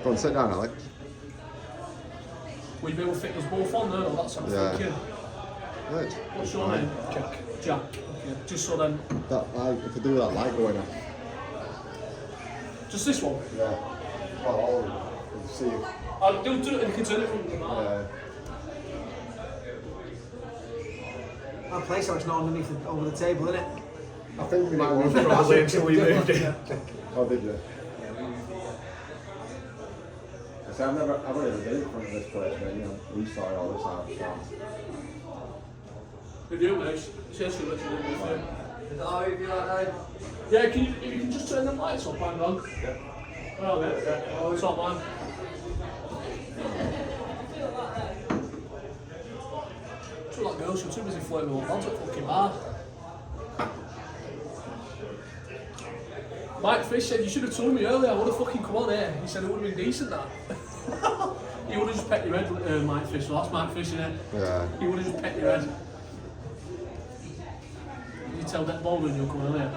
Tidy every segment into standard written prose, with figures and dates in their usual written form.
Go and sit down, Alex. Will you be able to fit us both on there? That's what I'm thinking. Right. What's your name? Jack. Jack. Okay. Just so then. That light, if I do that light going off. Just this one? Yeah. Well, all of them. See if... I'll do it and you can turn it from the Yeah. That place so it's not underneath over the table, isn't it? I think we might have Probably until we moved it. Oh, did you? So I've never been in front of this place, but you know, we started all this out. Good you, mate. Cheers for letting me do Is that how you feel like that? Yeah, if you can just turn the lights up, hang on. Yeah. Well, yeah. It's not mine. It's all that girl, she was too busy flirting with lads at fucking bar. Mike Fish said, you should have told me earlier, I would have fucking come on here. He said it would have been decent, that. He would have just pecked your head, Mike Fish, so that's Mike Fish, innit? Yeah. He would have just pecked your head. Did you tell that Baldwin you'll come earlier?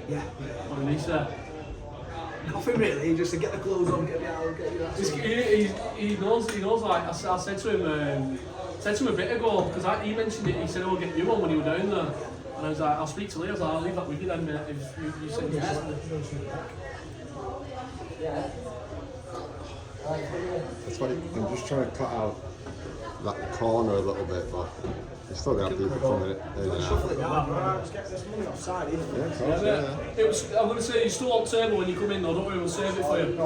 Yeah. What did he say? Nothing really, just to get the clothes on, get me out, get you that. He knows, like, I said to him a bit ago, because he mentioned it, he said, oh, I'll get you on when you were down there. And I was like, I'll speak to Lee, I was like, I'll leave that with you then, mate, if you said you That's why I'm just trying to cut out that corner a little bit, but you're still going to have people coming in and out. Shuffle it down, right? Just get this money offside, isn't it? Yeah, of course, yeah. It was, I'm going to say, you're still on table when you come in though, don't worry, we'll save it for you.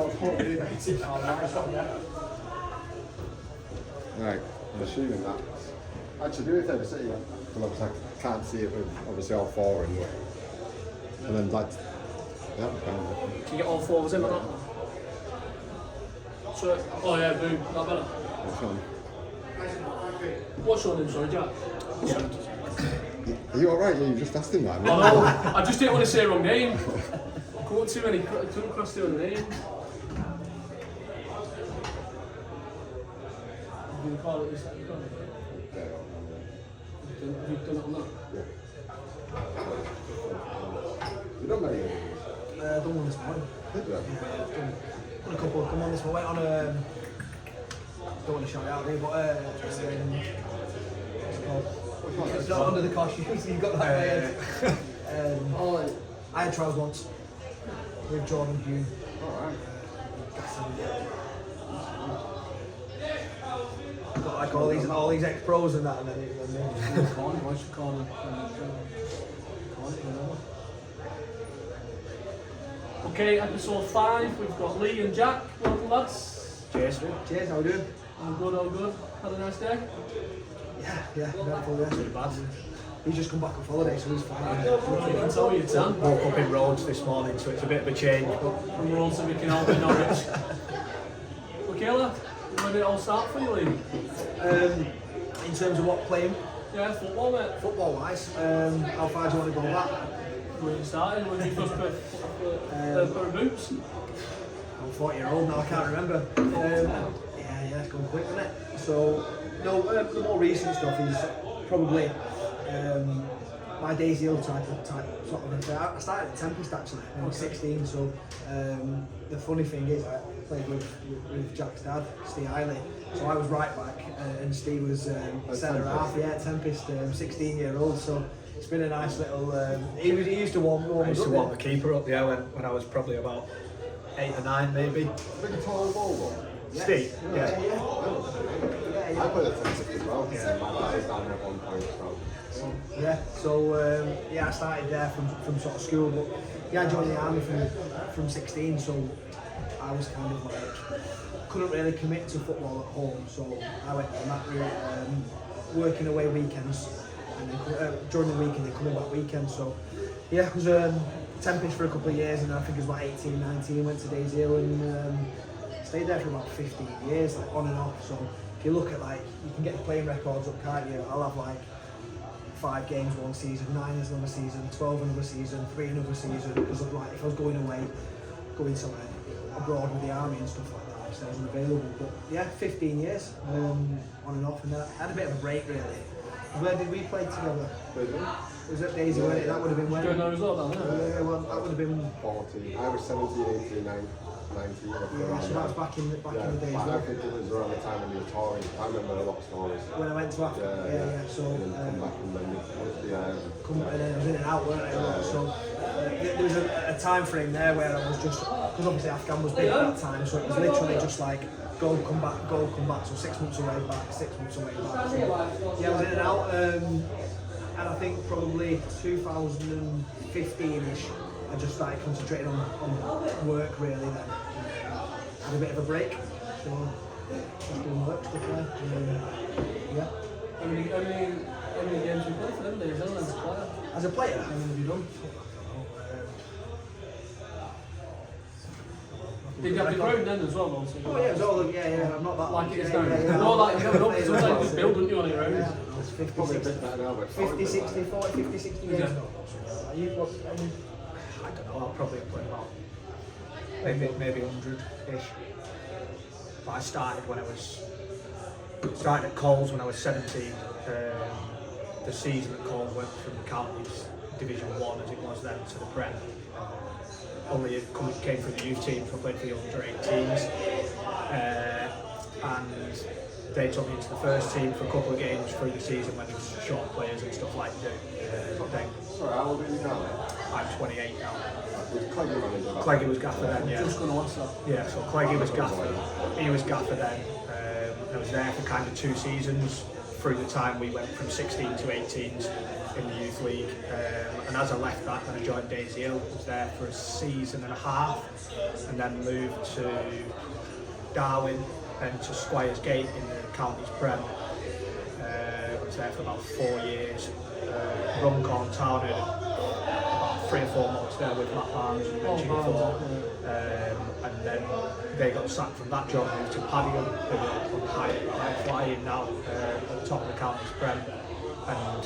Right, I'm assuming that. Actually, do it over City, because I can't see it with obviously all four in, but. And then like, yeah, Can you get all four of us in or not? So, oh yeah, boom, not better. What's your name, sorry, Jack? Are you alright? Yeah, you just asked him that. Oh no, I just didn't want to say the wrong name. I couldn't too many, couldn't cross too many names. You call it this, you call it. You've done it on that? You don't know you. Done one this morning. Did you? Yeah, done a couple. Come on this one. Went on don't want to shout it out there, but what's it called? It's not under the costume, so you've got that I had trials once with Jordan Hugh. Alright. Got like all these ex-pros and that, and then Okay, episode 5, we've got Lee and Jack. Welcome, lads. Cheers, cheers. How we doing? All good, all good. Had a nice day? Yeah, eventful, yeah. Pretty bad. He's just come back off holiday, so he's fine. I can tell you, Tan. Woke up in Rhodes this morning, so it's a bit of a change. From Rhodes to Viking Albion, Norwich. Okay, lad, when did it all start for you, Lee? In terms of what playing, Yeah, football, mate. football wise, how far do you want to go with that? When you started, when you first put pair of boots. I'm 40-year-old now, I can't remember. Yeah, it's gone quick, isn't it? So, no, the more recent stuff is probably my Daisy Hill type sort of affair. I started at Tempest actually when I was 16, so the funny thing is I played with Jack's dad, Steve Illy, so I was right back and Steve was centre half, yeah, at Tempest, 16-year-old, so it's been a nice little, he used to warm I used us to up. warm the keeper up, yeah, when I was probably about 8 or 9 maybe. Big tall ball though. Yes. Steve? Yeah. I played at Texas as well. Yeah. My dad is down at one point, so. Yeah, so I started there from sort of school, but yeah, I joined the army from 16, so I was kind of like, couldn't really commit to football at home, so I went on that route, working away weekends, and then during the week and then coming back weekends, so yeah, I was Tempest for a couple of years, and I think it was about 18, 19, went to Daisy Hill and stayed there for about 15 years, like on and off, so if you look at like, you can get the playing records up, can't you? I'll have like 5 games one season, 9 another season, 12 another season, 3 another season, because of like, if I was going away, going to like abroad with the army and stuff like that, so I wasn't available, but yeah, 15 years, on and off, and then I had a bit of a break really. Where did we play together? Was it Daisy, wasn't it? That would have been when? Going on as well, down there. Yeah, well, that would have been. 14. I was 17, 18, 19. Yeah, so that was back in the days. But I think it was around the time when you were touring. I remember a lot of stories. When I went to Africa, yeah. So and then come back and then and then I was in and out, weren't I? So there was a time frame there where I was just, because obviously Afghan was big at that time, so it was literally just like go, come back. So 6 months away, back, 6 months away, back. So, yeah, I was in and out, and I think probably 2015ish. I just started concentrating on work really then. Had a bit of a break, so just doing work stuff there. Yeah. How many games you played for them days then as a player? As a player? How many have you done? Did you have the ground then as well though? So Oh yeah, it was all yeah. I'm not that like it is yeah, now. yeah. No, like you never know, because sometimes you build, don't you, on your own? Yeah, it's 50, probably a 60, bit better now, but 50, 60, 40, 50, 60 games. Yeah. Are you what? I don't know, I'll probably play about maybe 100-ish. But I started at Coles when I was 17. The season at Coles went from Counties Division 1 as it was then to the Prem. Only it came from the youth team, so I played for the under 18s. And they took me into the first team for a couple of games through the season when there was short players and stuff like that. Then sorry, how old are you now? I'm 28 now. Was Cleggy manager? Cleggy was gaffer then, yeah. Just going to watch that. Yeah, so Cleggy was gaffer. He was gaffer then. I was there for kind of 2 seasons through the time we went from 16 to 18s in the youth league. And as I left that, then I joined Daisy Hill. Was there for a season and a half, and then moved to Darwin, then to Squires Gate in the Counties Prem. I was there for about 4 years. Runcorn Town had about 3 or 4 months there with Matt Barnes and Richie before. And then they got sacked from that job, moved to Paddington, who are on high flying now at the top of the Counties Prem. And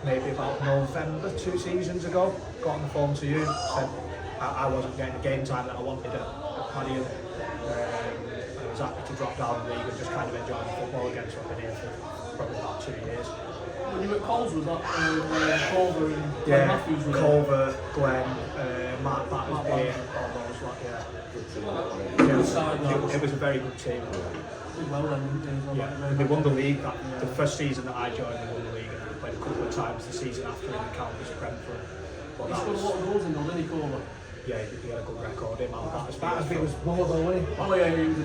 maybe about November 2 seasons ago, got on the phone to you, said I wasn't getting the game time that I wanted at Paddington. I was happy to drop down the league and just kind of enjoy football again, so I've been here for probably about 2 years. When you were at Coles, was that Culver and Glenn Yeah, Matthews? Culver, Glenn, Mark Battersby, all those, Good side, it was a very good team. Did well then. Yeah, they won the league. The first season that I joined, they won the league, and we played a couple of times the season after in the Counties Prem. But He that scored a lot of goals in though, didn't he, Culver? yeah, he had a good record. Him, Battersby was more though, wasn't he? Oh yeah, he was He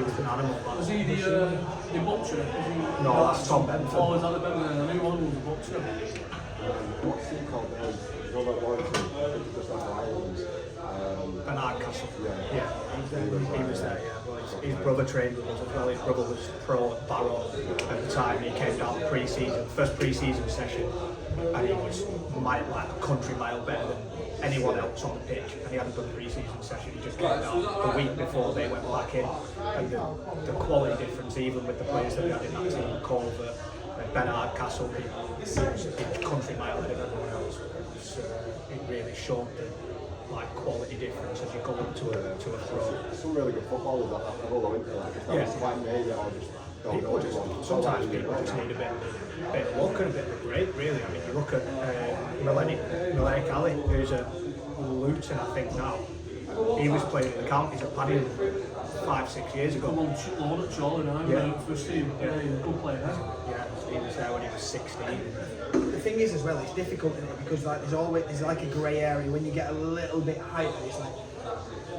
was an animal. Was he the butcher? Was he? No, that's Tom Benford. Oh, is that the Benford? I knew one was the butcher. What's he called now? Robert Warrington, just like Ireland. Bernard Castle. Yeah. He was there, yeah. Well, his brother trained with us as well. His brother was pro at Barrow at the time. He came down pre-season, first pre-season session, and he was like a country mile better than anyone else on the pitch. And he hadn't done pre-season session. He just came down the week before they went back in, and the quality difference, even with the players that we had in that team, Culver, Bernard Castle, he was a country mile ahead of everyone else. It really showed the quality difference as you go into a pro. Some really good footballers at that level, though, isn't there? Like, if it's like me, or just don't know anyone. Sometimes people just need a bit of luck and a bit of a break, really. I mean, you look at Milenic Ali, who's at Luton, I think now. He was playing in the counties at Paddington 5-6 years ago. Come on, Lord at Charlie now, first team. Yeah, he's a good player. Yeah, he was there when he was 16. The thing is as well, it's difficult isn't it? Because there's like a grey area when you get a little bit higher. It's like,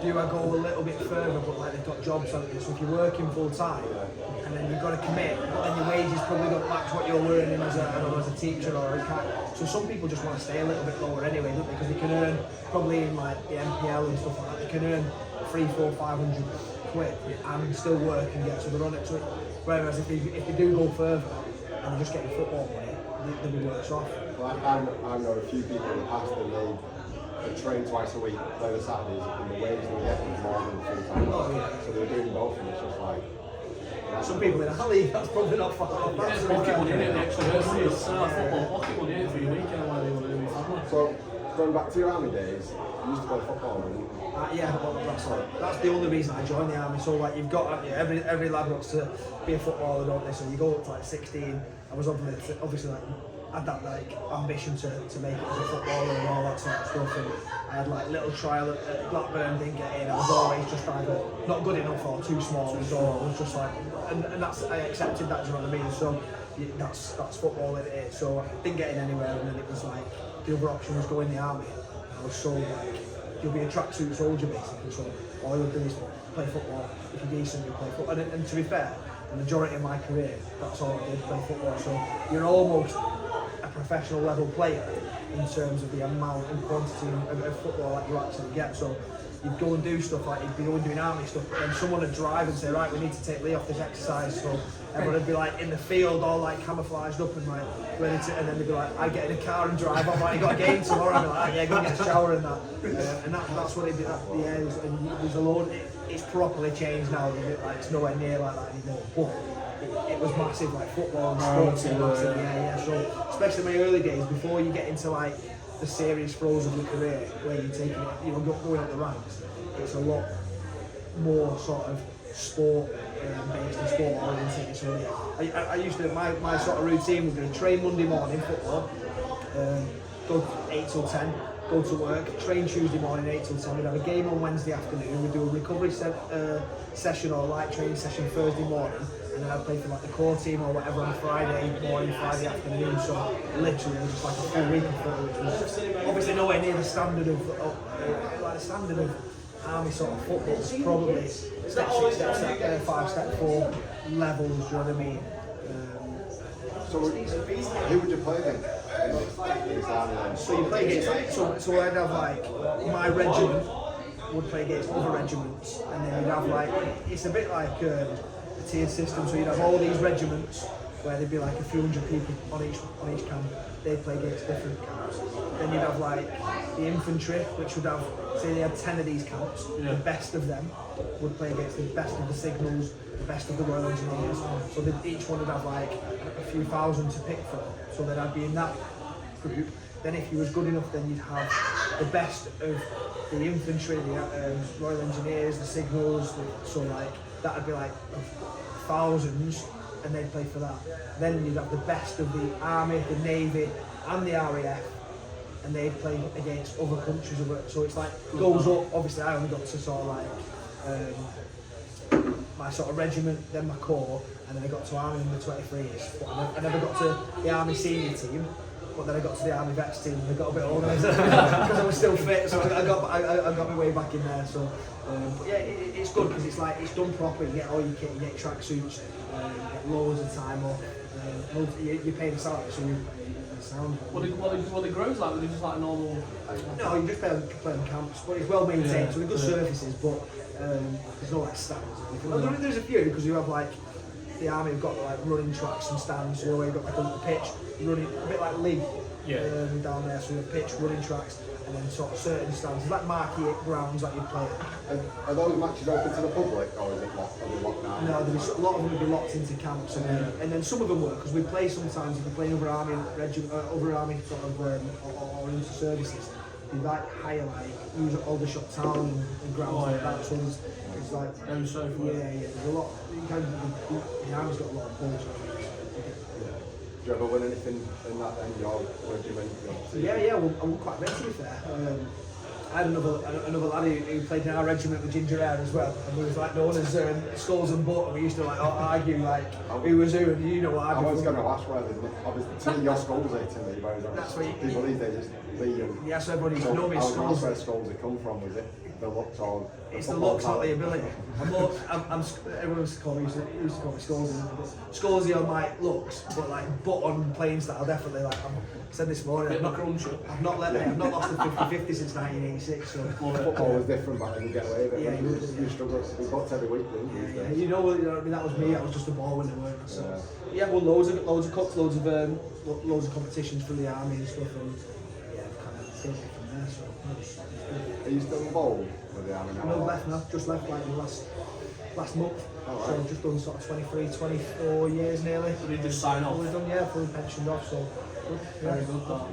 do I go a little bit further? But like they've got jobs on it. So if you're working full time and then you've got to commit, but then your wages probably don't match what you're earning as a teacher or a cat. So some people just want to stay a little bit lower anyway, don't they? Because they can earn probably in like the MPL and stuff like that. They can earn 300, 400, 500 quid and still work and get so they're on it. So whereas if they do go further and they're just getting football money, they'll be worse off. Well, I know a few people in the past and they train twice a week, play the Saturdays, and the wages they get is more than full time. Oh, yeah. So they're doing both, and it's just like. Some people in our league, that's probably not far off. It's pocket money, isn't it? Actually, it's football pocket money, isn't it, for your weekend while they want to do your family. So, going back to your army days, you used to play football, didn't you? Yeah, well, that's the only reason I joined the army. So like you've got every lad wants to be a footballer, don't they? So you go up to like 16. I was obviously like had that like ambition to make it as a footballer and all that sort of stuff. And I had like little trial at Blackburn, didn't get in. I was always just either not good enough or too small. So I was just like, and that's I accepted that. Do you know what I mean? So that's football it is. So I didn't get in anywhere, and then it was like the other option was go in the army. I was so like, you'll be a tracksuit soldier basically. So all you'll do is play football. If you're decent, you play football. And to be fair, the majority of my career, that's all I did, play football. So you're almost a professional level player in terms of the amount and quantity of football that you actually get. So you'd go and do stuff like you'd be going doing army stuff, but then someone would drive and say, right, we need to take Lee off this exercise. So everyone would be like in the field, all like camouflaged up and like ready to, and then they'd be like, I get in a car and drive off. Right, you got a game tomorrow. I'd be like, yeah, go and get a shower and that. And that's what it did. And there's a load. It's properly changed now. Like it's nowhere near like that anymore. But it was massive, like football and sports and massive. Yeah. So especially in my early days, before you get into like the serious throes of your career, where you're taking it, you know, going up the ranks, it's a lot more sort of sport based and sport oriented. So yeah, I used to my sort of routine would be train Monday morning football, go 8 till 10. Go to work, train Tuesday morning 8 till 10, we'd have a game on Wednesday afternoon, we'd do a recovery session or light training session Thursday morning, and then I'd play for like the core team or whatever on Friday morning, Friday afternoon. So literally it was just like a full week of football, which was obviously nowhere near the standard of like the standard of army sort of football. It's probably step 6, step 5, step 4 levels, do you know what I mean? So who would you play then? So you play against, so I'd have like, my regiment would play against other regiments, and then you'd have like, it's a bit like a tiered system, so you'd have all these regiments where there'd be like a few hundred people on each camp, they'd play against different camps. Then you'd have like the infantry, which would have, say they had 10 of these camps, the best of them would play against the best of the signals, the best of the Royal Engineers, so each one would have like a few thousand to pick from, so then I'd be in that group. Then if you was good enough, then you'd have the best of the infantry, the Royal Engineers, the signals, so like that'd be like thousands, and they'd play for that. Then you'd have the best of the army, the navy and the RAF, and they'd play against other countries. So it's like goes up. Obviously I only got to sort of like my sort of regiment, then my corps, and then I got to army number 23s. But I never got to the army senior team, but then I got to the army vets team and I got a bit older because I was still fit, so I got my way back in there. So but yeah, it's good because it's like it's done properly. You get all your kit, you get tracksuits, you get loads of time off. You pay the salary, so you sound. What the grows like? Were they just like normal? No, you just play on camps, but it's well maintained, so they're good surfaces, but there's no like stands or anything. Well, there's a few because you have like the army have got like running tracks and stands, so you've got like a pitch running, a bit like league down there, so you have pitch, running tracks, and then sort of certain stands. It's like marquee grounds that you play at. Are those matches open to the public, or is it locked? Are they locked down? No, a lot of them would be locked into camps, and then some of them were, because we play sometimes, if we play other army sort of, or into services, we like hire like, use Aldershot Town and grounds like that, so it's like, there's a lot, the army's got a lot of pulls. Do you ever win anything in that then, your regiment? Yeah, I won quite a bit to be fair. I had another lad who played in our regiment with ginger hair as well, and we was like known as skulls and butt, and we used to like argue like who was who, and you know what I was going to ask whether obviously your skulls are to me, that's what people these days Lee and yeah, so everybody used to know me as skulls. Where skulls had come from, was it the looks or it's the looks, not the ability. Everyone used to call me skulls, Skulls on like looks, but like butt on playing style definitely. Like I said this morning, I've not lost the 50-50 since 1986. So football was different back then, you get away with it. Yeah, you struggle with butts every week, didn't you? Yeah, you know what I mean. That was me. I was just a ball winner, weren't I? So yeah, well, loads of cups, loads of competitions for the army and stuff, and yeah, kind of taken it from there. So it's good. Are you still involved with the army now? No, left now. Just left like the last month. Oh, so right. I've just done sort of 23, 24 years nearly. Did you just sign off? Fully done, yeah, fully pensioned off. So good. Very good. Yeah.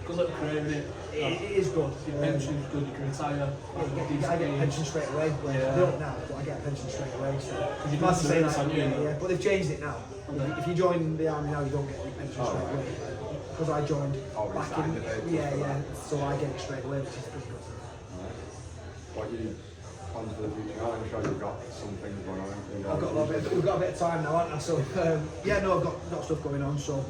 good little career, isn't it? It is good. Your pension's good, you can retire. I get a pension straight away. Well, I don't now, but I get a pension straight away. So you've nice to say done that. service, haven't you? Yeah, but they've changed it now. If you join the army now, you don't get your pension straight away. Because I joined back in. Yeah. So I get it straight away, which is pretty good. What you plans for the future? I'm sure you've got some things going on. I've got a little bit. We've got a bit of time now, haven't I? So yeah, no, I've got stuff going on. So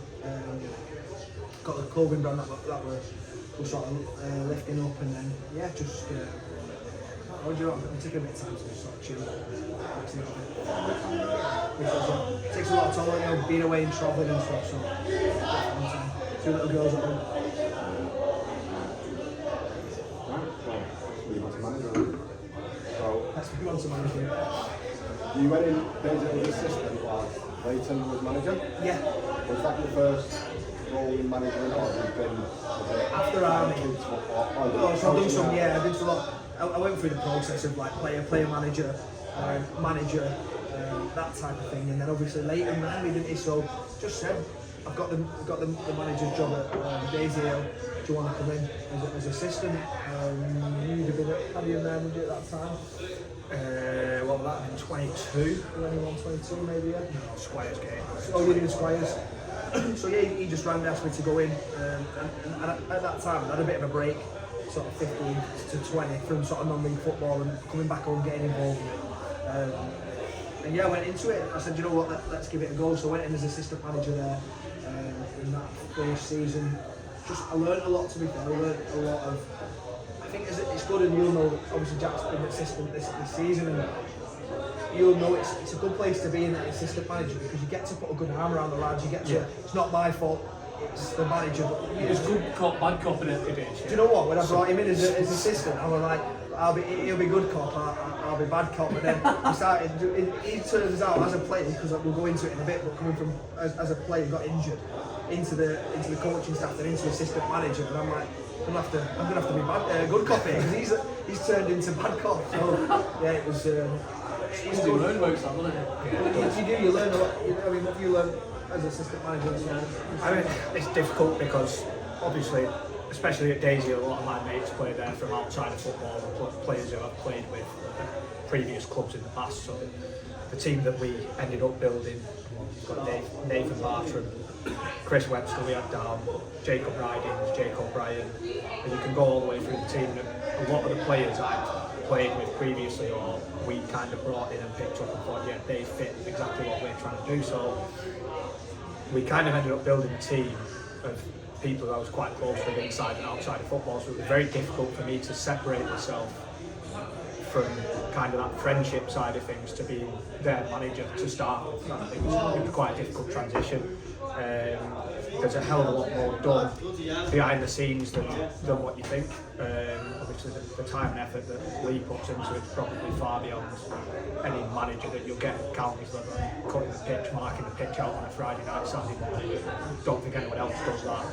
got the clothing brand that we're sort of lifting up, and then yeah, just. What do you know? I'm taking a bit of time to just sort of chill. It takes a lot of time, you know, being away and travelling and stuff. So two little girls at home. Let's move on to management. You went in basically as assistant while Leighton was manager? Yeah. Was that your first role in management, or have you been After army? kids football? Oh, so I've done some, yeah, I've been through a lot. I went through the process of like player manager, manager, that type of thing, and then obviously Leighton ran me, didn't he? So just said, I've got the manager's job at Daisy Hill. Do you want to come in as assistant? You'd have been at Paddy and there, would you, at that time? What would that have been, 22? 21, 22 maybe, yeah? No, Squires game. Oh, you did Squires. So yeah, he just rang me, asked me to go in, and at that time I had a bit of a break, sort of 15 to 20 from sort of non-league football and coming back home, getting involved in it. And yeah, I went into it. I said, you know what, let's give it a go. So I went in as assistant manager there in that first season. I learned a lot, to be fair. I learned a lot of. I think it's good, and you'll know. Obviously, Jack's been an assistant this season, and you'll know it's a good place to be in that assistant manager because you get to put a good arm around the lads. You get to. It's not my fault. It's the manager. But It's good cop, bad cop in it. Do you know what? When I brought him in as assistant, I was like, he'll be good cop. I'll be bad cop. But then he turns out as a player, because we'll go into it in a bit. But coming from as a player, got injured. Into the coaching staff and into assistant manager, and I'm like, I'm gonna have to be bad, good cop here because he's turned into bad cop. So yeah, it was. He's doing own work, doesn't it? You learn a lot. I mean, what do you learn as assistant manager? I mean, it's difficult because obviously, especially at Daisy, a lot of my mates play there from outside of football, and players who I've played with at previous clubs in the past. So the team that we ended up building, we've got Nathan Bartram, Chris Webster we had down, Jacob Ridings, Jake O'Brien, and you can go all the way through the team. And a lot of the players I've played with previously or we kind of brought in and picked up and thought, yeah, they fit exactly what we're trying to do. So we kind of ended up building a team of people who I was quite close with inside and outside of football, so it was very difficult for me to separate myself from kind of that friendship side of things to being their manager to start with. It was quite a difficult transition. There's a hell of a lot more done behind the scenes than what you think. Obviously the time and effort that Lee puts into it is probably far beyond any manager that you'll get at counties level. Cutting the pitch, marking the pitch out on a Friday night, Saturday morning. Don't think anyone else does that.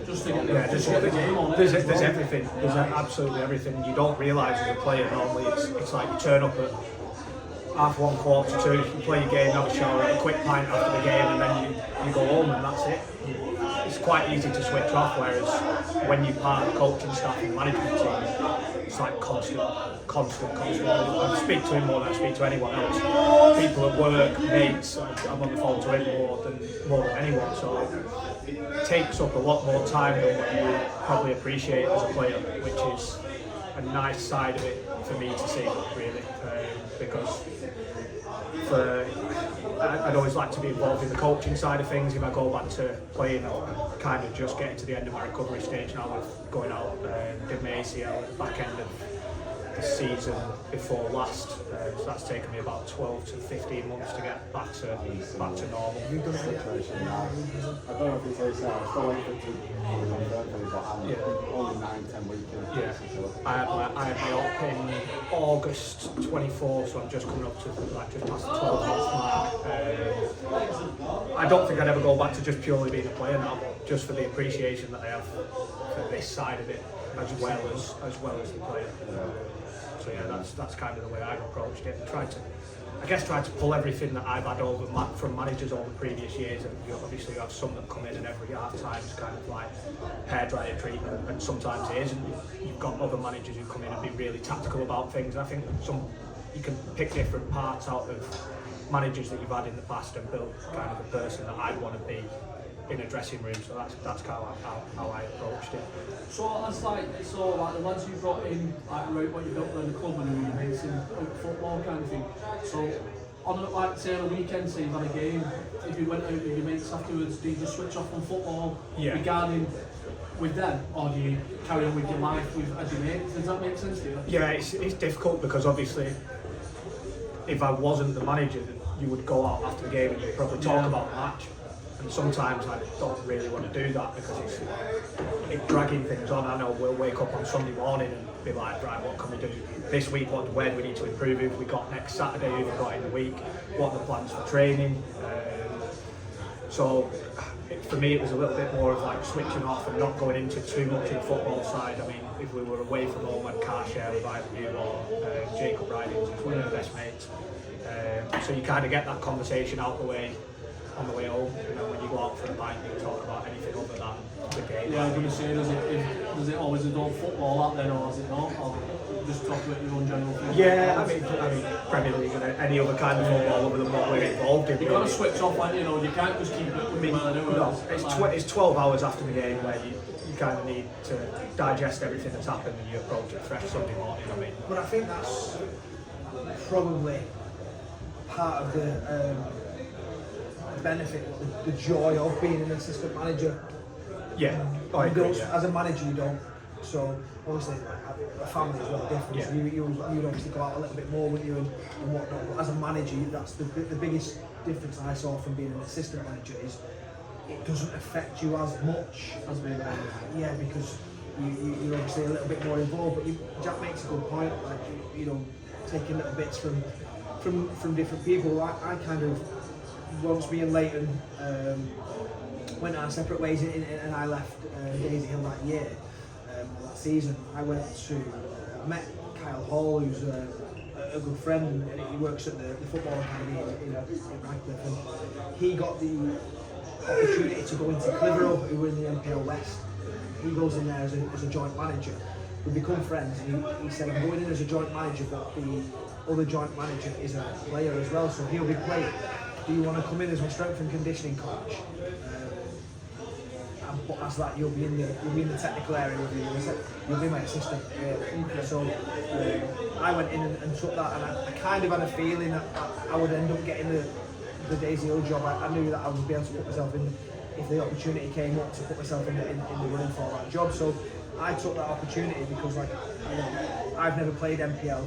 Just to get the game on. There's everything. There's absolutely everything. You don't realise as a player normally. It's like you turn up at 1:30, 1:45, you play your game, have a shower, have a quick pint after the game, and then you go home and that's it. It's quite easy to switch off, whereas when you're part of the coaching staff and management team, it's like constant. I speak to him more than I speak to anyone else. People at work, mates, I'm on the phone to him more than anyone, so it takes up a lot more time than what you probably appreciate as a player, which is a nice side of it for me to see, really, because I'd always like to be involved in the coaching side of things. If I go back to playing, I'm kind of just getting to the end of my recovery stage now with going out, did my ACL at the back end of the season before last, so that's taken me about 12 to 15 months to get back to normal. You've done a situation now. I don't know if it's ACL, I'm still waiting for it to confirm for me, but I'm only 9-10 weeks in. Yeah, I had my op in August 24, so I'm just coming up to like just past the 12-month mark. I don't think I'd ever go back to just purely being a player now, just for the appreciation that I have for this side of it, as well as the player. So yeah, that's kind of the way I've approached it. And tried to pull everything that I've had over from managers over previous years. And obviously you have some that come in and every half time is kind of like hairdryer treatment, and sometimes it isn't. You've got other managers who come in and be really tactical about things. I think you can pick different parts out of managers that you've had in the past and build kind of the person that I'd want to be in a dressing room. So that's kind of how I approached it. So as the lads you brought in, like what you built around the club and who you mates in football kind of thing. So on a weekend, say you've had a game, if you went out with your mates afterwards, do you just switch off from football regarding with them, or do you carry on with your life as your mates? Does that make sense to you? Yeah, it's difficult because obviously if I wasn't the manager, you would go out after the game and you'd probably talk about the match. And sometimes I don't really want to do that because it's dragging things on. I know we'll wake up on Sunday morning and be like, right, what can we do this week? Where do we need to improve? Who have we got next Saturday? Who have we got in the week? What are the plans for training? So for me, it was a little bit more of like switching off and not going into too much of the football side. I mean, if we were away from home, I'd car share with either you or Jacob Ridings, who's one of the best mates. So you kind of get that conversation out the way on the way home, and then when you go out for a pint, you talk about anything other than the game. Yeah, I'm going to say, does it always involve football out then, or is it not? Or just talk about your own general thing? Yeah, I mean Premier League and any other kind of football other than what we're involved in. You've got to switch off, like, you can't just keep it with me. It's 12 hours after the game where you kind of need to digest everything that's happened and you approach it fresh Sunday morning. I mean, but I think that's probably part of the benefit, the joy of being an assistant manager. Yeah, I agree, As a manager, you don't. So obviously, a family is well different. Yeah. So you'd obviously go out a little bit more with you and whatnot. But as a manager, that's the biggest difference I saw from being an assistant manager is it doesn't affect you as much as being a manager. Yeah, because you're obviously a little bit more involved. But Jack makes a good point. Like taking little bits from different people. I kind of, once me and Leighton went our separate ways and I left Daisy Hill that year, that season, I went to met Kyle Hall, who's a good friend, and he works at the football academy in Radcliffe, and he got the opportunity to go into Clitheroe, who were in the NPL West. He goes in there as a joint manager. We become friends, and he said, I'm going in as a joint manager, but the other joint manager is a player as well, so he'll be playing. Do you want to come in as my strength and conditioning coach? But as that, you'll be in the technical area with me. You'll be my assistant. So I went in and took that, and I kind of had a feeling that I would end up getting the Daisy Hill job. I knew that I would be able to put myself in if the opportunity came up to put myself in the running for that job. So I took that opportunity because, like, I've never played NPL,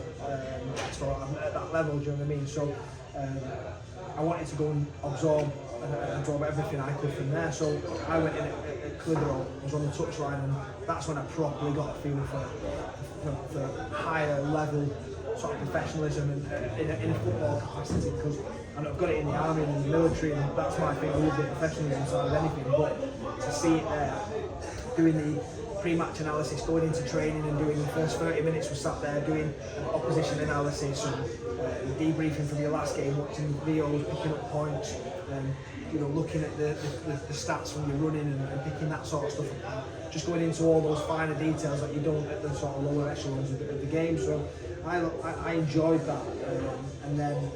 so I'm at that level. Do you know what I mean? So I wanted to go and absorb everything I could from there. So I went in at Clitheroe, was on the touchline, and that's when I properly got a feel for higher level sort of professionalism in a football capacity, because I've got it in the army and in the military, and that's my thing. I love the professionalism side of anything, but to see it there, doing the pre-match analysis, going into training and doing the first 30 minutes, we sat there doing opposition analysis and debriefing from your last game, watching videos, picking up points, looking at the stats from your running and picking that sort of stuff up, just going into all those finer details that you don't at the sort of lower echelons of the game. So I enjoyed that, and then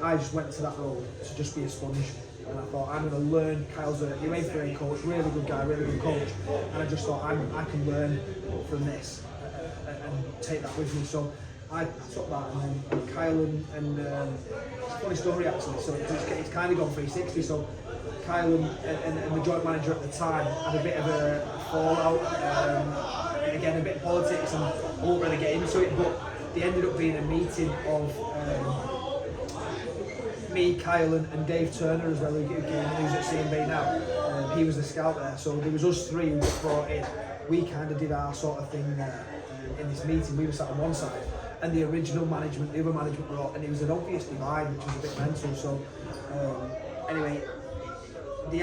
I just went to that role to just be a sponge. And I thought, I'm going to learn. Kyle's your 8th grade coach, really good guy, really good coach. And I just thought, I can learn from this and take that with me. So I took that, and then Kyle and it's a funny story actually. So it's kind of gone 360. So Kyle and the joint manager at the time had a bit of a fallout. Again, a bit of politics, and I won't really get into it, but they ended up being a meeting of me, Kyle and Dave Turner as well, who's at CMB now. He was the scout there, so there was us three who got brought in. We kind of did our sort of thing there in this meeting. We were sat on one side, and the original management, the other management were all, and it was an obvious divide, which was a bit mental. So anyway, they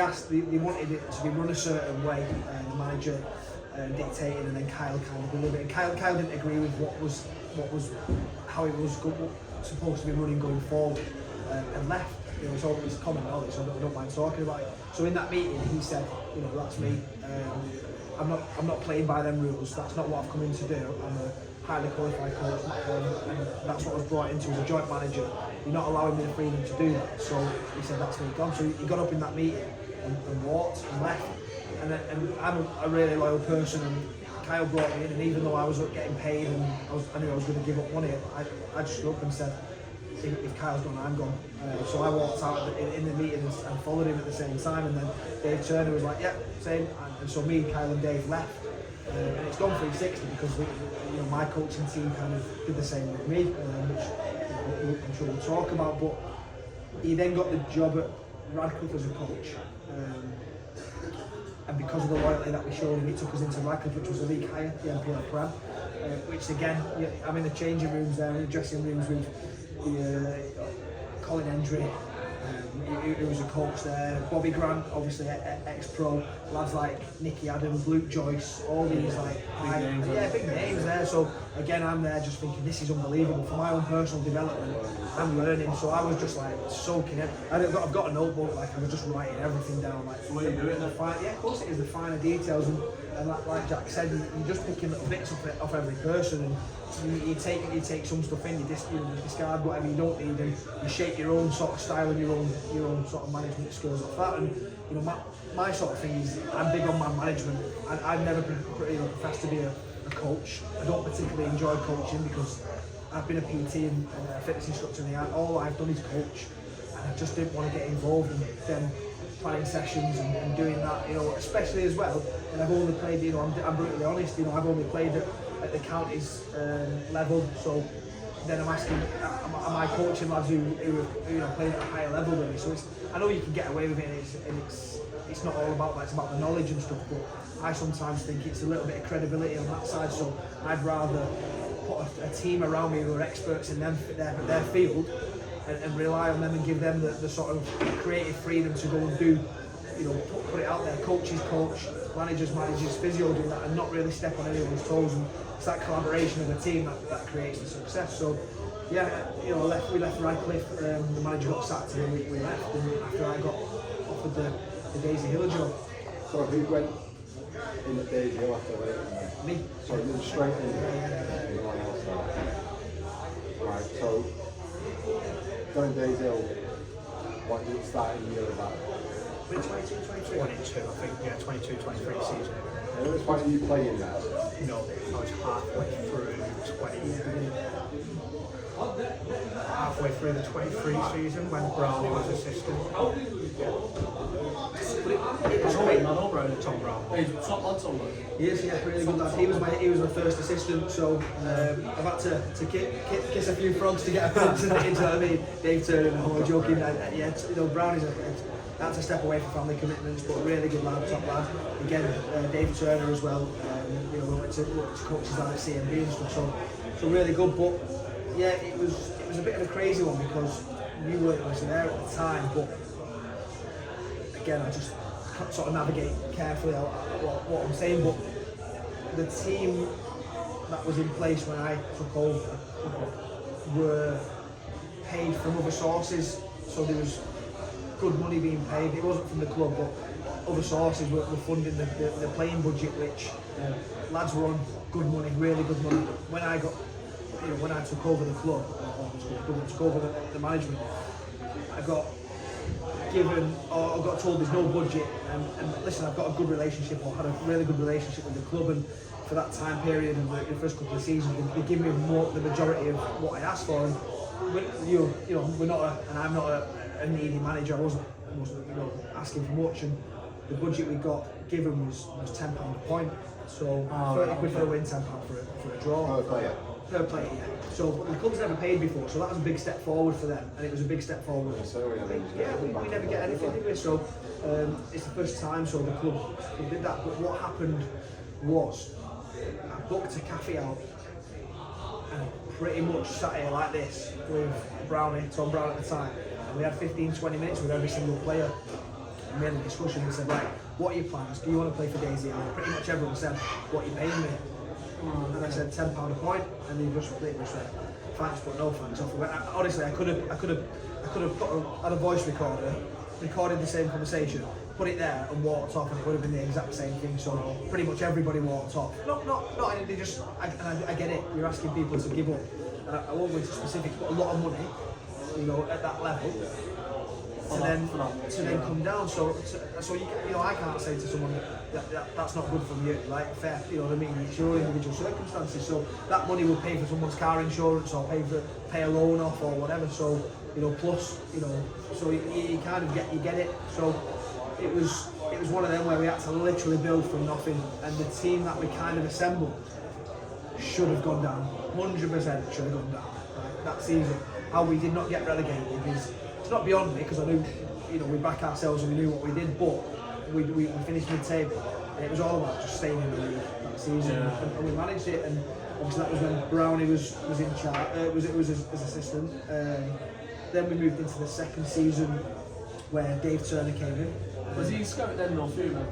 wanted it to be run a certain way, the manager dictated, and then Kyle kind of delivered it. And Kyle didn't agree with what was how it was supposed to be running going forward, and left. You know, it's always common knowledge, so I don't mind talking about it. So in that meeting, he said, you know, that's me. I'm not playing by them rules. That's not what I've come in to do. I'm a highly qualified coach, and that's what I was brought into as a joint manager. You're not allowing me the freedom to do that. So he said, that's me gone. So he got up in that meeting and walked and left. And I'm a really loyal person, and Kyle brought me in, and even though I was getting paid and I knew I was going to give up money, I just stood up and said, if Kyle's gone, I'm gone. So I walked out in the meeting and followed him at the same time, and then Dave Turner was like, yeah, same. And so me, Kyle and Dave left. And it's gone 360 because you know, my coaching team kind of did the same with me, which you know, I'm sure we'll talk about. But he then got the job at Radcliffe as a coach. And because of the loyalty that we showed him, he took us into Radcliffe, which was a league higher, the NPL Prem, which again, I'm in the changing rooms there, in the dressing rooms with Colin Hendry, who was a coach there, Bobby Grant, obviously ex-pro, lads like Nicky Adams, Luke Joyce, all these like big names there. So again, I'm there just thinking this is unbelievable for my own personal development. I'm learning, so I was just like soaking it. I've got a notebook, like I was just writing everything down. Like, So what are you doing? yeah, of course it is, the finer details, and like Jack said, you're just picking little bits off every person, and you take some stuff in, you discard whatever you don't need, and you shape your own sort of style and your own sort of management skills off that. And you know, my sort of thing is, I'm big on man management. I've never professed to be a coach. I don't particularly enjoy coaching because I've been a PT and a fitness instructor, and all I've done is coach, and I just didn't want to get involved in them planning sessions and doing that, you know, especially as well. And I've only played, you know, I'm brutally honest, you know, I've only played at the counties level. So then I'm asking, am I coaching lads who you know, playing at a higher level than me? So I know you can get away with it, and it's not all about that. It's about the knowledge and stuff. But I sometimes think it's a little bit of credibility on that side. So I'd rather put a team around me who are experts in their field, and rely on them and give them the sort of creative freedom to go and do, you know, put it out there. Coaches coach, managers, physio do that, and not really step on anyone's toes. And it's that collaboration of a team that creates the success. So yeah, you know, we left Radcliffe. The manager got sacked, and we left. And after I got offered the Daisy Hill job. So who went in the Daisy Hill after that? Me. So you went straight in. Anyone else there? Right. So going Daisy Hill, what did it start in the year of that? 22, 23. 22, I think, yeah, 22, 23 season. At which point are you playing there? No, I was halfway through the 23 season when Brownie was assistant. Tom Brown. He's top lad, Tom. He is, yeah, really good lad. He was my first assistant, so I've had to kiss a few frogs to get a chance into what I mean. Dave Turner, I'm joking. Yeah, you know, Brownie's that's a step away from family commitments, but really good lad, top lad. Again, Dave Turner as well. You know, we went to coaches down at CMB and stuff, so really good. But yeah, it was a bit of a crazy one because you weren't obviously there at the time, but again, I just sort of navigate carefully what I'm saying. But the team that was in place when I took over were paid from other sources, so there was good money being paid. It wasn't from the club, but other sources were funding the playing budget, which lads were on good money, really good money. When I took over the club, took over the management, I got told there's no budget, and listen, I've got a good relationship, or had a really good relationship with the club, and for that time period of the first couple of seasons, they give me the majority of what I asked for. And we're not I'm not a needy manager. I wasn't asking for much, and the budget we got given was £10 a point. So 30 quid for a win, £10 for a draw. Per player, yeah. So the club's never paid before, so that was a big step forward for them, and it was a big step forward. We never get anything, did we? So it's the first time, so the club did that. But what happened was, I booked a cafe out, and I pretty much sat here like this with Tom Brown at the time, and we had 15-20 minutes with every single player, and we had a discussion and said, right, what are your plans? Do you want to play for Daisy? And pretty much everyone said, what are you paying me? And I said £10 a point. and they just went, thanks but no thanks. Honestly, I could have had a voice recorder, recorded the same conversation, put it there and walked off, and it would have been the exact same thing. So pretty much everybody walked off. Not anything. Just I get it. You're asking people to give up, and I won't go into specifics, but a lot of money, you know, at that level. To then come down, so you know, I can't say to someone that's not good from you, like fair, you know what I mean? It's your individual circumstances. So that money will pay for someone's car insurance or pay a loan off or whatever. So you know, plus you know, so you kind of get it. So it was one of them where we had to literally build from nothing, and the team that we kind of assembled should have gone down, 100% should have gone down. Right? That season, how we did not get relegated is. It's not beyond me because I knew, you know, we back ourselves and we knew what we did, but we finished mid-table, and it was all about just staying in the league that season, and we managed it. And obviously that was when Brownie was in charge, was as assistant. Then we moved into the second season where Dave Turner came in. Was he scouting then or through man?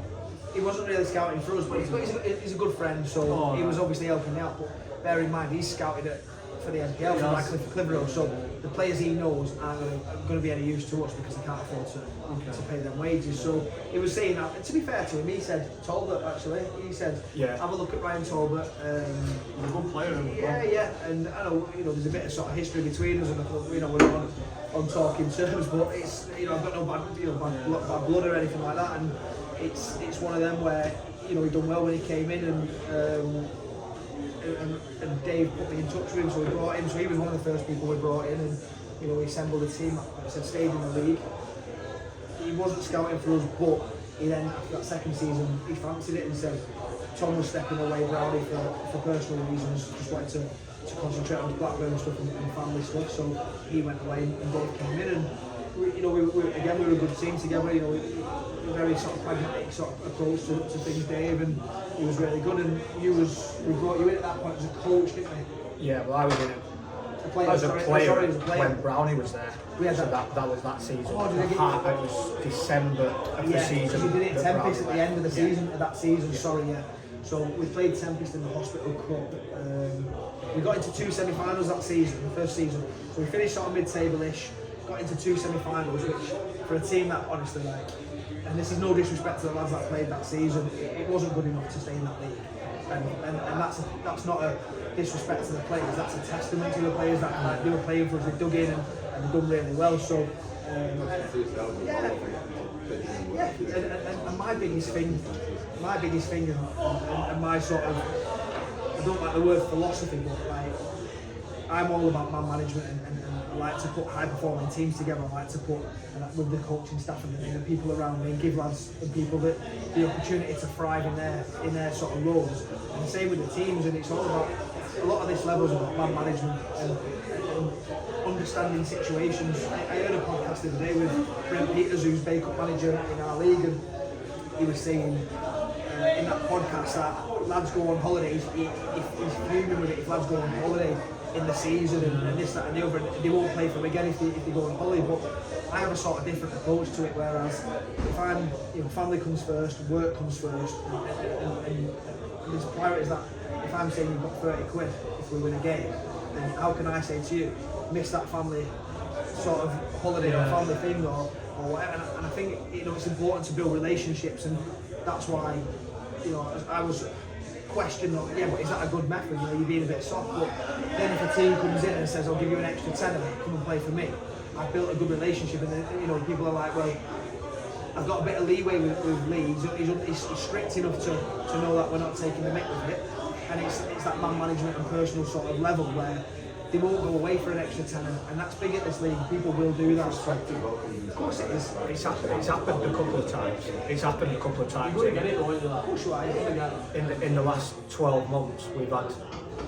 He wasn't really scouting for us, but he's a good friend, so he was obviously helping out. But bear in mind, he's scouted for the NPL for Radcliffe Clitheroe, so the players he knows aren't going to be any use to us because they can't afford to pay them wages. So he was saying that, and to be fair to him, he said Talbot actually. He said, have a look at Ryan Talbot. He's a good player. Yeah, and I know, you know, there's a bit of sort of history between us, and you know, we're not on talking terms, but it's, you know, I've got no bad blood or anything like that, and it's one of them where, you know, he done well when he came in, and Dave put me in touch with him, so we brought him. So he was one of the first people we brought in, and you know, we assembled a team. Like I said, stayed in the league. He wasn't scouting for us, but he then, after that second season, he fancied it and said Tom was stepping away, Brownie, for personal reasons, just wanted to concentrate on his Blackburn stuff and family stuff. So he went away, and Dave came in, and we were a good team together. You know, we were very sort of pragmatic sort of approach to things, Dave, and he was really good. And we brought you in at that point as a coach, didn't we? Yeah, well, I was in it. As a player when Brownie was there. So that was that season. It was December of the season. We did it Tempest at the end of the season, of that season. So we played Tempest in the Hospital Cup. We got into 2 semi-finals that season, the first season. So we finished sort of mid-table-ish, got into 2 semi-finals, which for a team that honestly, like, and this is no disrespect to the lads that played that season, it wasn't good enough to stay in that league. And that's not a disrespect to the players, that's a testament to the players that they were playing for us, they dug in and they've done really well. So and my biggest thing and my sort of, I don't like the word philosophy, but like, I'm all about man management and I like to put high performing teams together. I like to put with the coaching staff and the people around me, and give lads and people the opportunity to thrive in their sort of roles. And the same with the teams, and it's all about, a lot of this level is about man management and understanding situations. I heard a podcast the other day with Brent Peters, who's Bay-Cup manager in our league, and he was saying in that podcast that lads go on holidays, he's fuming with it if lads go on holiday in the season and this, that and the other, and they won't play for him again if they go on holiday. But I have a sort of different approach to it, whereas if I'm, you know, family comes first, work comes first, and there's priorities that, if I'm saying you've got 30 quid if we win a game, then how can I say to you, miss that family sort of holiday or family thing or whatever. And I think, you know, it's important to build relationships, and that's why, you know, I was questioned, but is that a good method? You know, you're being a bit soft, but then if a team comes in and says, I'll give you an extra tenner, come and play for me, I've built a good relationship, and then, you know, people are like, well, I've got a bit of leeway with Lee. He's strict enough to know that we're not taking the mick with it, and it's that man management and personal sort of level where they won't go away for an extra tenner, and that's big at this league. People will do that. Of course it is. It's happened a couple of times. You're going to get it, won't you? Of course you are. In the last 12 months, we've had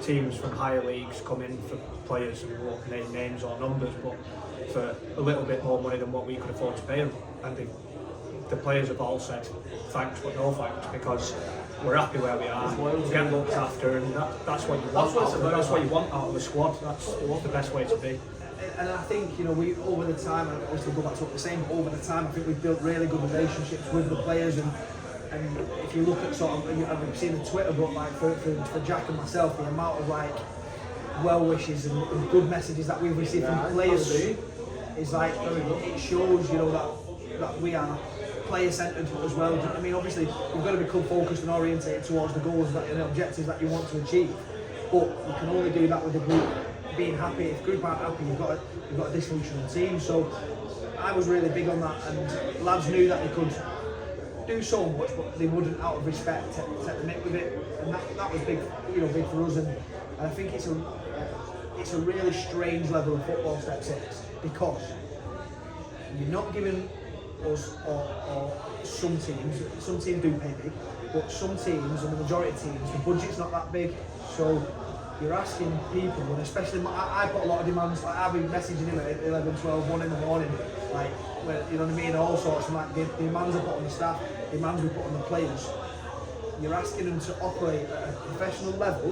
teams from higher leagues come in for players who won't name names or numbers, but for a little bit more money than what we could afford to pay them. And the players have all said thanks but no thanks, because we're happy where we are, we get looked after, and that's what you want. That's what you want out of the squad. That's the best way to be. And I think, you know, we over the time, and obviously go back to what we're saying, but over the time I think we've built really good relationships with the players, and if you look at sort of, I've seen the Twitter, but like for Jack and myself, the amount of like well wishes and good messages that we've received from players is like it shows, you know, that we are player centred as well. Do you know what I mean? Obviously, you've got to become focused and orientated towards the goals and the objectives that you want to achieve. But you can only do that with the group being happy. If the group aren't happy, you've got a dysfunctional team. So I was really big on that, and lads knew that they could do so much, but they wouldn't, out of respect, take the mick with it, and that was big, you know, big for us. And I think it's a really strange level of football, step 6, because you're not giving us or some teams do pay big, but some teams and the majority of teams, the budget's not that big, so you're asking people, and especially I put a lot of demands. Like I've been messaging him at 11, 12, 1 in the morning, like, you know what I mean, all sorts of like the demands I put on the staff, the demands we put on the players. You're asking them to operate at a professional level,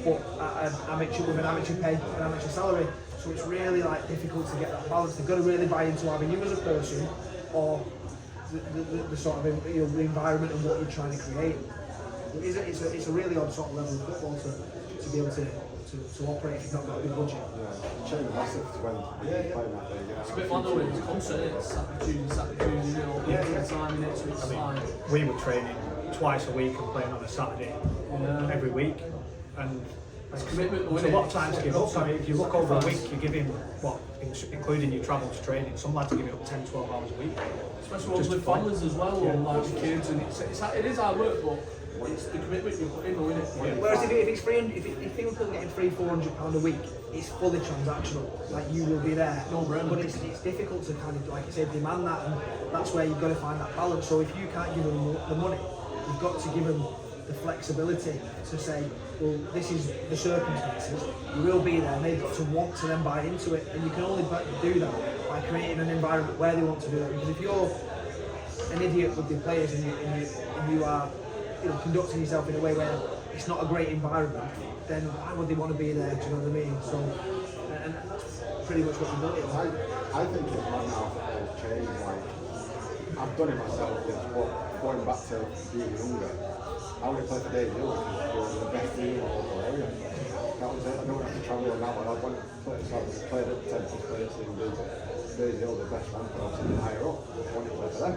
but at an amateur, with an amateur pay, an amateur salary. So it's really like difficult to get that balance. They've got to really buy into either you as a person or the sort of, you know, the environment and what you're trying to create. It's a really odd sort of level of football to be able to operate if you've not got a big budget. Yeah, change massive to when you're playing that day. It's a bit like the way it's concert, it's Saturday, you know, all the time in it, so it's fine. We were training twice a week and playing on a Saturday every week, and It's commitment, there's a lot of time to give up. I mean, if you look over a week, you're giving, what, including your travel to training, some lads are giving up 10, 12 hours a week. Especially ones with families as well, or like with kids, and it is hard work, but it's the commitment you put in, though, isn't it? Whereas if it's if people are getting £300-400 a week, it's fully transactional. Like, you will be there. No brainer. But it's difficult to kind of, like I said, demand that, and that's where you've got to find that balance. So if you can't give them the money, you've got to give them the flexibility to say, well, this is the circumstances, you will be there, and they've got to want to then buy into it, and you can only do that by creating an environment where they want to do that. Because if you're an idiot with the players and you are, you know, conducting yourself in a way where it's not a great environment, then why would they want to be there? Do you know what I mean? So, and that's pretty much what we've done. I think it's right now football's changed. Like, I've done it myself. But going back to being younger, I would have played for Days Hill because they were the best team in the whole area. That was it. I don't have to travel now. I went to played at the 10th place in Days Hill, the best one, but obviously higher up. I wanted to play for them.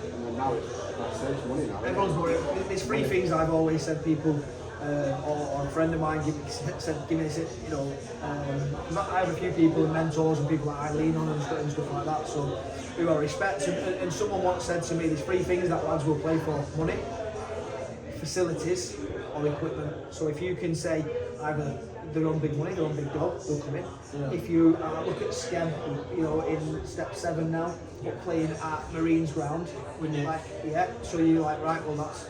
And then now it's like saves money now. Everyone's worried. There's three things I've always said people, or a friend of mine give me this, you know, I have a few people and mentors and people that I lean on and stuff like that, so who I respect. And someone once said to me, there's three things that lads will play for: money, facilities, or equipment. So if you can say either they're on big money, they're on big dough, they'll come in. Yeah. If you look at Skem, you know, in step 7 now, playing at Marines ground, like, so you're like, right, well, that's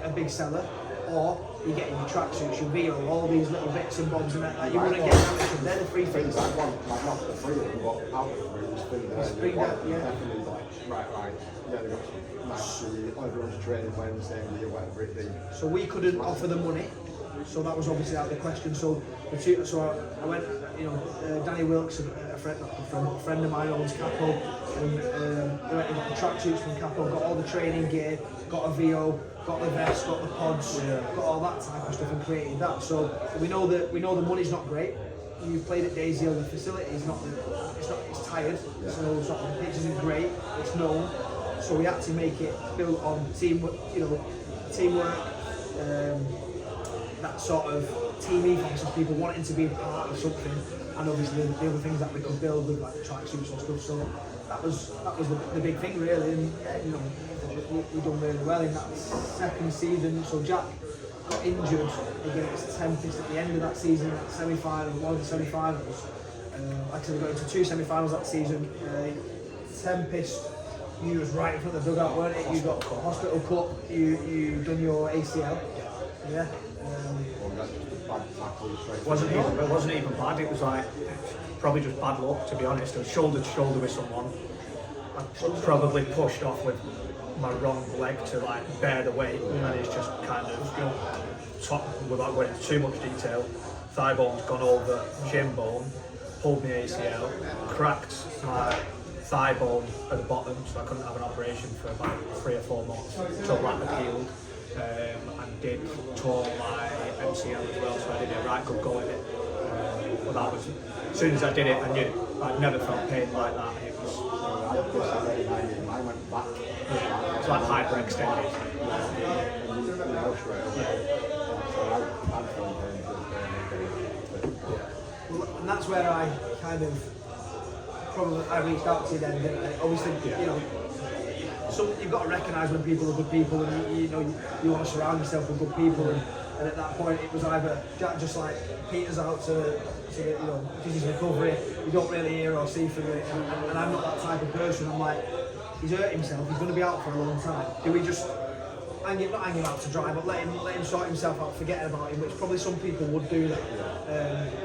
a big seller. Or you're getting your tracksuits, your VO, all these little bits and bobs and that you wouldn't get amateur. They're the three things. I want, like, not the three of them, but out of the three, there's three there. Three there, Definitely, like, right, yeah, they've got some nice, everyone's training, playing the same year, whatever it be. So we couldn't offer the money, so that was obviously out of the question. So I went, you know, Danny Wilkes, a friend of mine owns Capo, and we went and got the tracksuits from Capo, got all the training gear, got a VO, got the vest, got the pods, got all that type of stuff, and created that. So we know the money's not great. You've played at Daisy Hill, the facility is not, it's tired. So sort of the pitch isn't great. It's known. So we had to make it built on teamwork, that sort of team ethos of people wanting to be a part of something, and obviously the other things that we could build with, like the tracksuits and stuff. So that was the big thing really, and you know, we done really well in that second season. So Jack got injured against Tempest at the end of that season, at the semi-final, one of the semi-finals. Like I said, we got into 2 semi-finals that season. Tempest, you was right in front of the dugout, weren't it? You got Hospital Cup, you done your ACL. Yeah. It wasn't even bad. It was like probably just bad luck, to be honest. I was shoulder to shoulder with someone. I probably pushed off with my wrong leg to like bear the weight, and it's just kind of, without going into too much detail, thigh bone's gone over shin bone, pulled my ACL, cracked my thigh bone at the bottom, so I couldn't have an operation for about 3 or 4 months until that healed. And did tore my MCL as well, so I did a right good go at it. But that was, as soon as I did it, I knew I'd never felt pain like that. It was, I went back. it's like hyperextended. Well, and that's where I kind of I reached out to you then, didn't I? Obviously, you know, so you've got to recognise when people are good people, and you know you want to surround yourself with good people. And at that point, it was either Jack just like peters out to you know, because he's recovery, you don't really hear or see from it. And I'm not that type of person. I'm like, he's hurt himself, he's going to be out for a long time. Do we just not hang him out to dry, but let him sort himself out, forget about him, which probably some people would do that.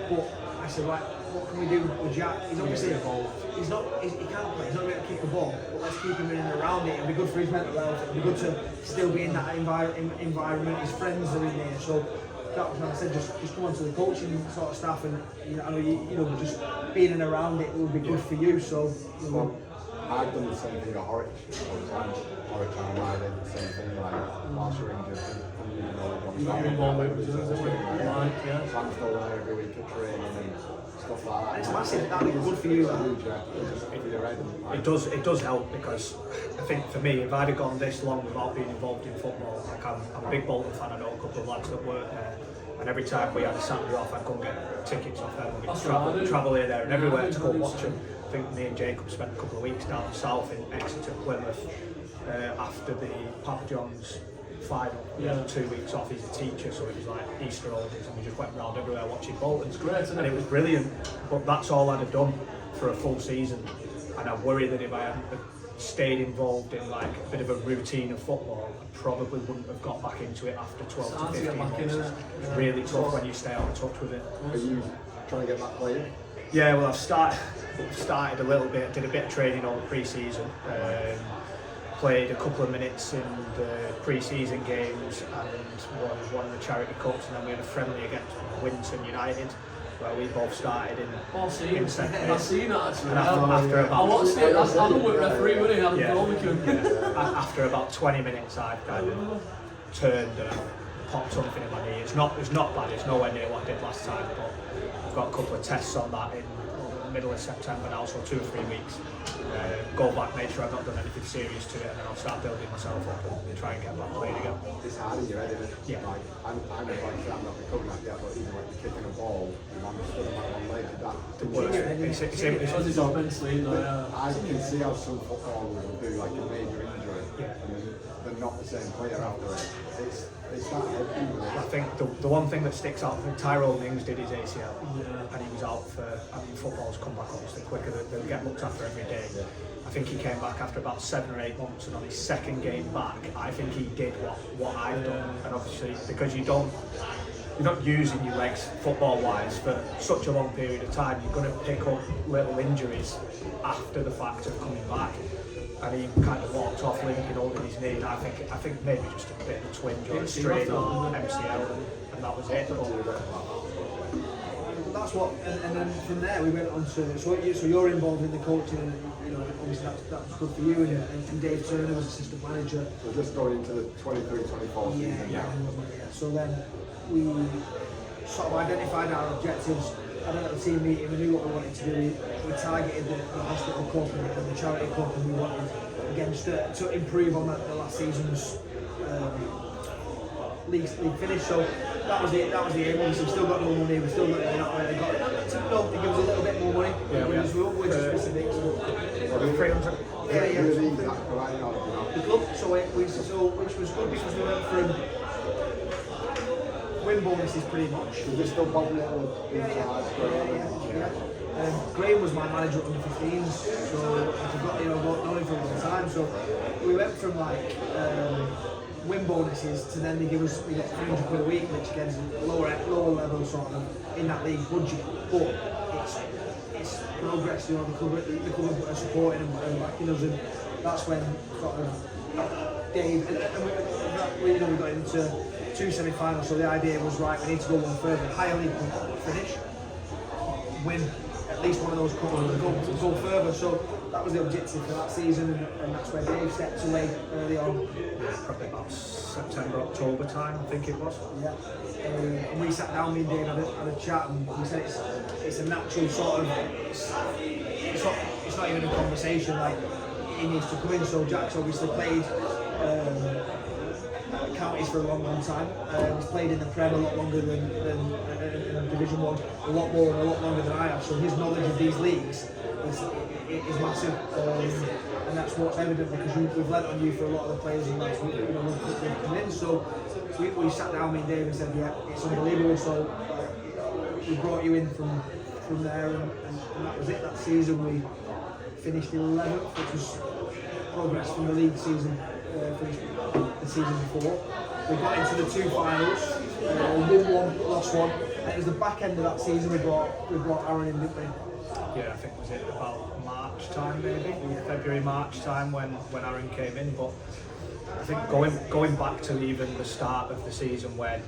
But I said, right, what can we do with Jack? He's obviously he can't play, he's not going to kick the ball, but let's keep him in and around it. It'll be good for his mental health, it'll be good to still be in that environment, his friends are in there. So that was when I said, just come on to the coaching sort of staff, and you know, I know you know, just being in and around it will be good for you. So you know, I've done the same thing at Horwich. Horwich and I did the same thing, like whilst you're injured, You're involved with it, isn't it? Yeah. So I'm still there every week at training and stuff like that. it's massive, that'll be good for you. It does help, because I think for me, if I'd have gone this long without being involved in football, like I'm a big Bolton fan, I know a couple of lads that work there, and every time we had a Saturday off, I'd go and get tickets off them, and we'd travel here, there and everywhere to go watch them. I think me and Jacob spent a couple of weeks down south in Exeter, Plymouth, after the Papa John's final. We had 2 weeks off. He's a teacher, so it was like Easter holidays, and we just went round everywhere watching Bolton. It's great, isn't it? And it was brilliant, but that's all I'd have done for a full season, and I worry that if I hadn't stayed involved in like a bit of a routine of football, I probably wouldn't have got back into it after 12 to 15 months. It's really tough when you stay out of touch with it. Are you trying to get back playing? Yeah, well, I've started a little bit, did a bit of training over pre-season, played a couple of minutes in the pre-season games and won one of the charity cups, and then we had a friendly against Winton United, where we both started in second. I've seen that actually. And after about, I watched it, I don't work referee, would he? after about 20 minutes, I kind of turned and popped something in my knee. It's not bad, it's nowhere near what I did last time, but I've got a couple of tests on that in the middle of September now, so 2 or 3 weeks. Go back, make sure I've not done anything serious to it, and then I'll start building myself up and try and get back playing again. It's hard in your head, isn't it? Yeah. Like, I'm not recovering that yet, but even like kicking a ball, your man stood on my one leg, It's just mentally, I can see how some footballers will do like a major injury, and they're not the same player after it. It's that heavy. I think the one thing that sticks out, I think Tyrone Mings did his ACL, and he was out for, I mean, football's come back obviously quicker, they'll get looked after every day. I think he came back after about 7 or 8 months, and on his second game back, I think he did what I've done. And obviously, because you're not using your legs football-wise for such a long period of time, you're going to pick up little injuries after the fact of coming back. And he kind of walked off limping, holding his knee, and I think maybe just a bit of a twinge or a strain on MCL, and that was it. But that's what, and then from there we went on to, so you're involved in the coaching, and you know, obviously that was good for you, and Dave Turner was assistant manager. So just going into the 23-24 season. Yeah. So then we sort of identified our objectives. I had a little team meeting, we knew what we wanted to do. We targeted the hospital cup and the charity cup, and we wanted, again, just to improve on the last season's league finish. So that was the aim. Obviously, we've still got no money, we've still not really got it. To give us a little bit more money, because we were to specifics. 300. Yeah. The club, which was good because we went from win bonuses pretty much. Is there still Bob Little in charge? Graham was my manager at under 15s, so I forgot, known him for a long time. So we went from like win bonuses to then we got £300 a week, which again is a lower level sort of in that league budget. But it's progress, the club are supporting and backing us, and that's when sort of Dave and we got into 2 semi-finals, so the idea was, right, we need to go one further, higher league finish, win at least one of those courses and go further. So that was the objective for that season, and that's where Dave stepped away early on. Yeah, probably about September, October time, I think it was. Yeah. And we sat down, me and Dave had a chat, and we said it's a natural sort of, it's not even a conversation, like he needs to come in. So Jack's obviously played counties for a long time. He's played in the Prem a lot longer than Division 1, a lot more and a lot longer than I have. So his knowledge of these leagues is massive, and that's what's evident because we've lent on you for a lot of the players and that's what we've come in. So we sat down, me and Dave, and said, yeah, it's unbelievable. So we brought you in from there, and that was it. That season we finished 11th, which was progress from the league season. Finished the season before. We got into the 2 finals, won one, lost one, and it was the back end of that season we brought Aaron in, didn't we? Yeah, I think was it about March time maybe, February, March time when Aaron came in. But I think going back to even the start of the season where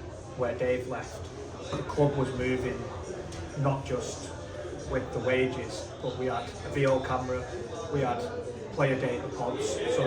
Dave left, the club was moving not just with the wages, but we had a VO camera, we had player data pods. So